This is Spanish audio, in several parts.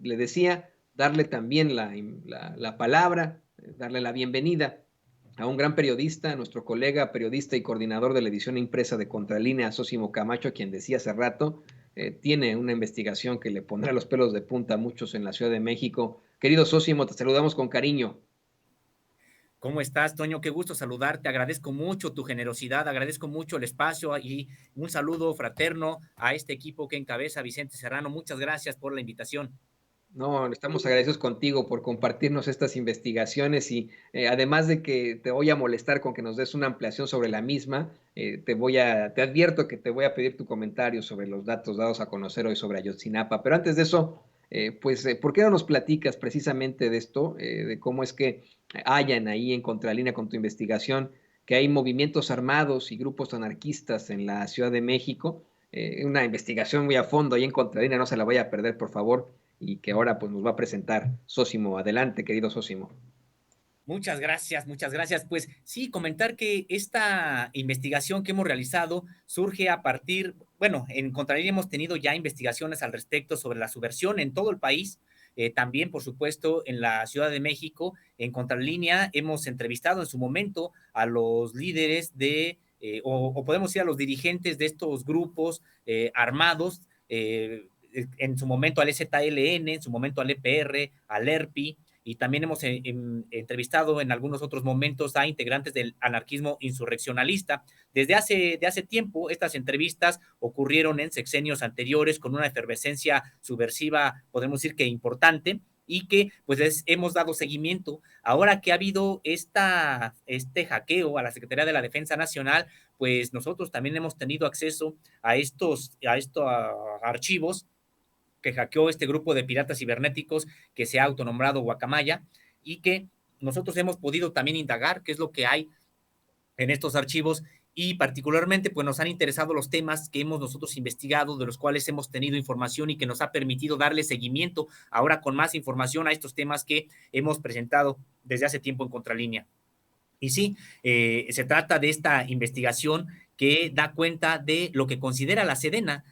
le decía, darle también la palabra, darle la bienvenida a un gran periodista, nuestro colega periodista y coordinador de la edición impresa de Contralínea, Sósimo Camacho, a quien decía hace rato, tiene una investigación que le pondrá los pelos de punta a muchos en la Ciudad de México. Querido Sósimo, te saludamos con cariño. ¿Cómo estás, Toño? Qué gusto saludarte. Agradezco mucho tu generosidad, agradezco mucho el espacio y un saludo fraterno a este equipo que encabeza Vicente Serrano. Muchas gracias por la invitación. No, estamos agradecidos contigo por compartirnos estas investigaciones y además de que te voy a molestar con que nos des una ampliación sobre la misma, te advierto que te voy a pedir tu comentario sobre los datos dados a conocer hoy sobre Ayotzinapa. Pero antes de eso, ¿por qué no nos platicas precisamente de esto, de cómo es que hayan ahí en contralínea con tu investigación que hay movimientos armados y grupos anarquistas en la Ciudad de México? Una investigación muy a fondo ahí en contralínea, no se la vaya a perder, por favor, y que ahora pues nos va a presentar Sósimo. Adelante, querido Sósimo. Muchas gracias, muchas gracias. Pues sí, comentar que esta investigación que hemos realizado surge a partir, bueno, en Contralínea hemos tenido ya investigaciones al respecto sobre la subversión en todo el país, también, por supuesto, en la Ciudad de México. En Contralínea hemos entrevistado en su momento a los líderes o podemos decir a los dirigentes de estos grupos armados, en su momento al EZLN, en su momento al EPR, al ERPI, y también hemos entrevistado en algunos otros momentos a integrantes del anarquismo insurreccionalista. De hace tiempo, estas entrevistas ocurrieron en sexenios anteriores con una efervescencia subversiva, podemos decir que importante, y que pues hemos dado seguimiento. Ahora que ha habido este hackeo a la Secretaría de la Defensa Nacional, pues nosotros también hemos tenido acceso a estos archivos que hackeó este grupo de piratas cibernéticos que se ha autonombrado Guacamaya, y que nosotros hemos podido también indagar qué es lo que hay en estos archivos, y particularmente pues nos han interesado los temas que hemos nosotros investigado, de los cuales hemos tenido información y que nos ha permitido darle seguimiento ahora con más información a estos temas que hemos presentado desde hace tiempo en Contralínea. Y sí, se trata de esta investigación que da cuenta de lo que considera la Sedena,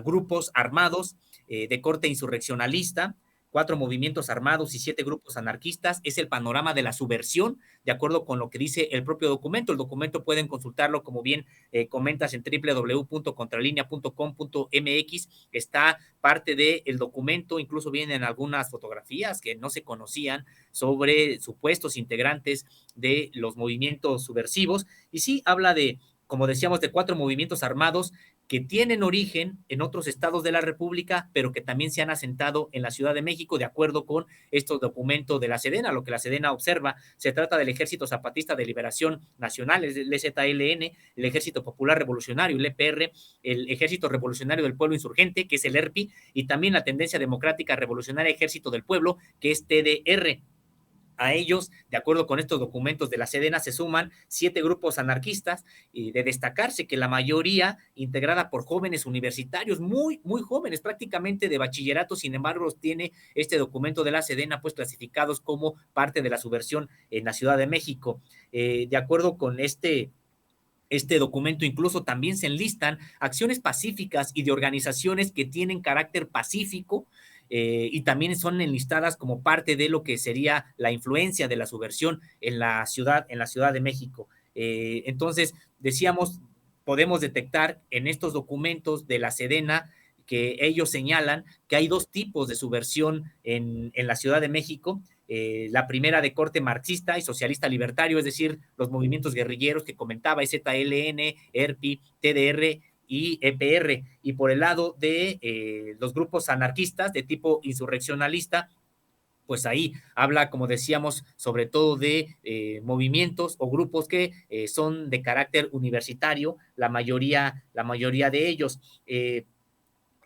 grupos armados de corte insurreccionalista, 4 movimientos armados y 7 grupos anarquistas. Es el panorama de la subversión, de acuerdo con lo que dice el propio documento. El documento pueden consultarlo, como bien comentas, en www.contralinea.com.mx. Está parte del documento, incluso vienen algunas fotografías que no se conocían sobre supuestos integrantes de los movimientos subversivos. Y sí, habla de, como decíamos, de 4 movimientos armados que tienen origen en otros estados de la República, pero que también se han asentado en la Ciudad de México, de acuerdo con estos documentos de la Sedena. Lo que la Sedena observa, se trata del Ejército Zapatista de Liberación Nacional, el EZLN, el Ejército Popular Revolucionario, el EPR, el Ejército Revolucionario del Pueblo Insurgente, que es el ERPI, y también la Tendencia Democrática Revolucionaria Ejército del Pueblo, que es TDR. A ellos, de acuerdo con estos documentos de la Sedena, se suman 7 grupos anarquistas, y de destacarse que la mayoría integrada por jóvenes universitarios, muy, muy jóvenes, prácticamente de bachillerato. Sin embargo, los tiene este documento de la Sedena pues clasificados como parte de la subversión en la Ciudad de México. De acuerdo con este documento, incluso también se enlistan acciones pacíficas y de organizaciones que tienen carácter pacífico, y también son enlistadas como parte de lo que sería la influencia de la subversión en la ciudad de México. Entonces, decíamos, podemos detectar en estos documentos de la Sedena que ellos señalan que hay 2 tipos de subversión en la Ciudad de México. La primera de corte marxista y socialista libertario, es decir, los movimientos guerrilleros que comentaba, ZLN, ERPI, TDR y EPR. Y por el lado de los grupos anarquistas de tipo insurreccionalista, pues ahí habla, como decíamos, sobre todo de movimientos o grupos que son de carácter universitario, la mayoría de ellos.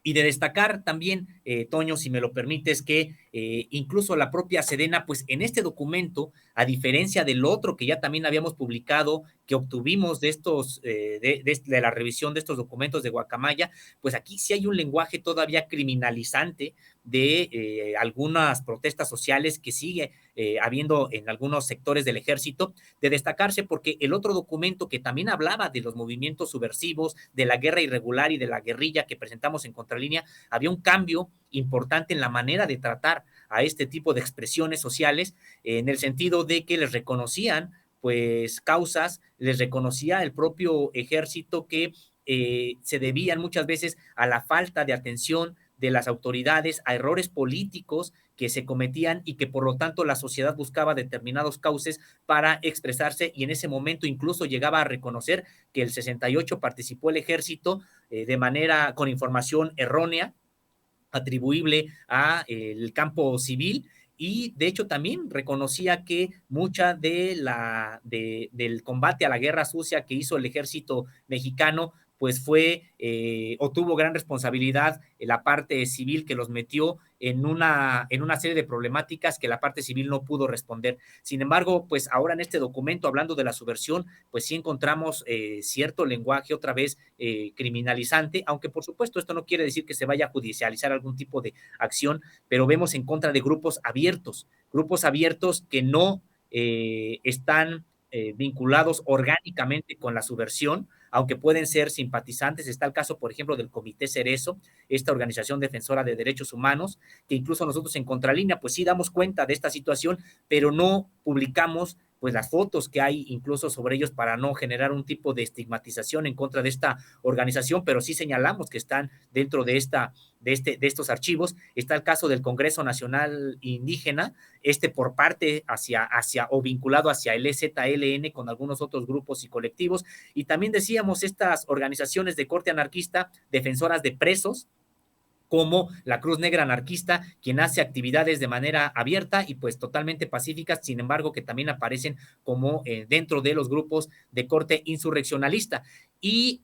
Y de destacar también, Toño, si me lo permites, que incluso la propia Sedena, pues en este documento, a diferencia del otro que ya también habíamos publicado, que obtuvimos de la revisión de estos documentos de Guacamaya, pues aquí sí hay un lenguaje todavía criminalizante de algunas protestas sociales que sigue habiendo en algunos sectores del ejército, de destacarse porque el otro documento que también hablaba de los movimientos subversivos, de la guerra irregular y de la guerrilla que presentamos en Contralínea, había un cambio importante en la manera de tratar a este tipo de expresiones sociales, en el sentido de que les reconocían pues causas, les reconocía el propio ejército que se debían muchas veces a la falta de atención de las autoridades, a errores políticos que se cometían y que por lo tanto la sociedad buscaba determinados cauces para expresarse, y en ese momento incluso llegaba a reconocer que el 68 participó el ejército de manera con información errónea atribuible a el campo civil, y de hecho también reconocía que mucha del combate a la guerra sucia que hizo el ejército mexicano pues fue o tuvo gran responsabilidad en la parte civil, que los metió en una serie de problemáticas que la parte civil no pudo responder. Sin embargo, pues ahora en este documento, hablando de la subversión, pues sí encontramos cierto lenguaje otra vez criminalizante, aunque por supuesto esto no quiere decir que se vaya a judicializar algún tipo de acción, pero vemos en contra de grupos abiertos que no están vinculados orgánicamente con la subversión, aunque pueden ser simpatizantes. Está el caso, por ejemplo, del Comité Cerezo, esta organización defensora de derechos humanos, que incluso nosotros en Contralínea, pues sí damos cuenta de esta situación, pero no publicamos pues las fotos que hay incluso sobre ellos para no generar un tipo de estigmatización en contra de esta organización, pero sí señalamos que están dentro de de estos archivos. Está el caso del Congreso Nacional Indígena, por parte hacia o vinculado hacia el EZLN con algunos otros grupos y colectivos, y también decíamos estas organizaciones de corte anarquista, defensoras de presos, como la Cruz Negra Anarquista, quien hace actividades de manera abierta y pues totalmente pacíficas, sin embargo que también aparecen como dentro de los grupos de corte insurreccionalista. Y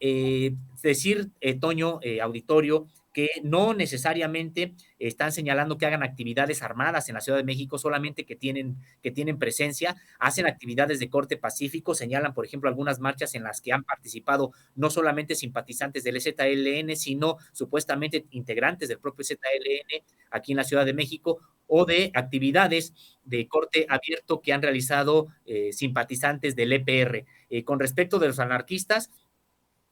decir, Toño, auditorio, que no necesariamente están señalando que hagan actividades armadas en la Ciudad de México, solamente que tienen presencia, hacen actividades de corte pacífico, señalan, por ejemplo, algunas marchas en las que han participado no solamente simpatizantes del ZLN, sino supuestamente integrantes del propio ZLN aquí en la Ciudad de México, o de actividades de corte abierto que han realizado simpatizantes del EPR. Con respecto de los anarquistas,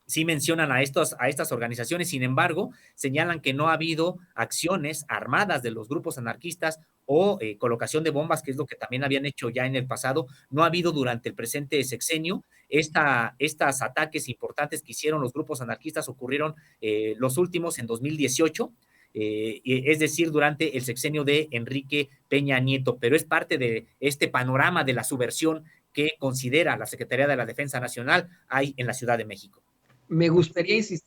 sí mencionan a estas organizaciones, sin embargo, señalan que no ha habido acciones armadas de los grupos anarquistas o colocación de bombas, que es lo que también habían hecho ya en el pasado. No ha habido durante el presente sexenio. Estos ataques importantes que hicieron los grupos anarquistas ocurrieron los últimos en 2018, es decir, durante el sexenio de Enrique Peña Nieto, pero es parte de este panorama de la subversión que considera la Secretaría de la Defensa Nacional hay en la Ciudad de México. Me gustaría insistir